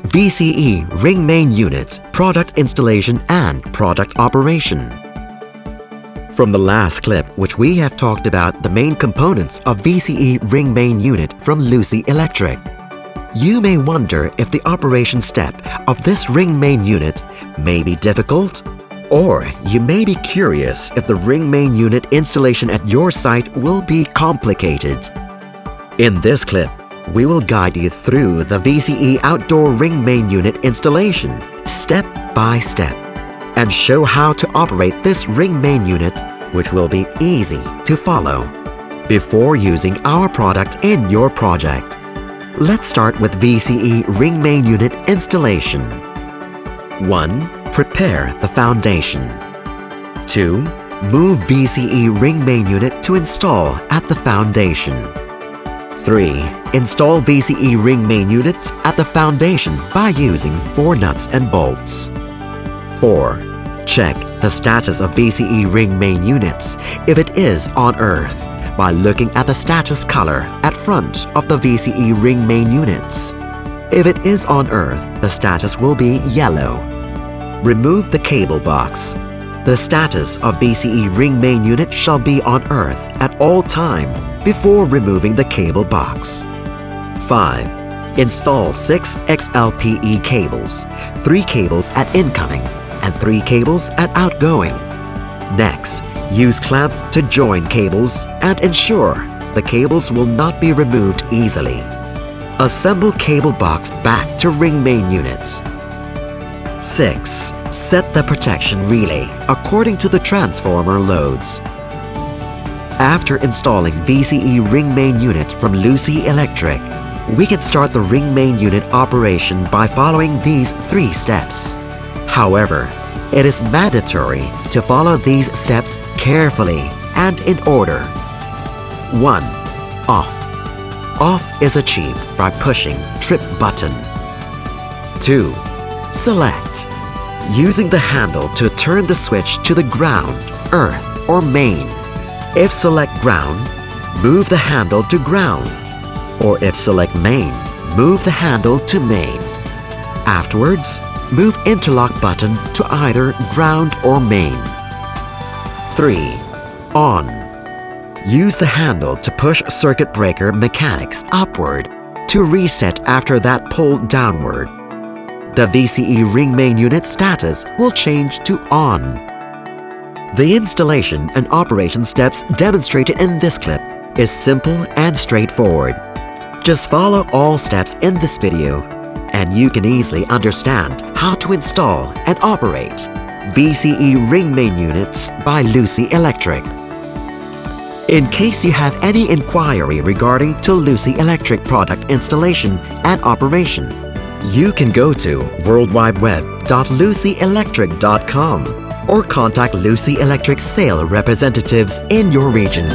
VCE Ring Main Units, Product Installation and Product Operation. From the last clip, which we have talked about the main components of VCE Ring Main Unit from Lucy Electric. You may wonder if the operation step of this ring main unit may be difficult, or you may be curious if the ring main unit installation at your site will be complicated. In this clip, we will guide you through the VCE outdoor ring main unit installation step by step and show how to operate this ring main unit, which will be easy to follow before using our product in your project. Let's start with VCE ring main unit installation. 1. Prepare the foundation. 2. Move VCE ring main unit to install at the foundation. 3. Install VCE ring main unit at the foundation by using 4 nuts and bolts. 4. Check the status of VCE ring main units if it is on earth by looking at the status color at front of the VCE ring main units. If it is on earth, the status will be yellow. Remove the cable box. The status of VCE ring main unit shall be on earth at all time before removing the cable box. 5. Install 6 XLPE cables, 3 cables at incoming and 3 cables at outgoing. Next, use clamp to join cables and ensure the cables will not be removed easily. Assemble cable box back to ring main units. 6. Set the protection relay according to the transformer loads. After installing VCE ring main unit from Lucy Electric, we can start the ring main unit operation by following these 3 steps. However, it is mandatory to follow these steps carefully and in order. 1. Off. Off is achieved by pushing trip button. 2. Select. Using the handle to turn the switch to the ground, earth, or main. If select ground, move the handle to ground. Or if select main, move the handle to main. Afterwards, move interlock button to either ground or main. 3. On. Use the handle to push circuit breaker mechanics upward to reset after that pull downward. The VCE ring main unit status will change to on. The installation and operation steps demonstrated in this clip is simple and straightforward. Just follow all steps in this video and you can easily understand how to install and operate VCE ring main units by Lucy Electric. In case you have any inquiry regarding to Lucy Electric product installation and operation, you can go to worldwideweb.lucyelectric.com or contact Lucy Electric sales representatives in your region.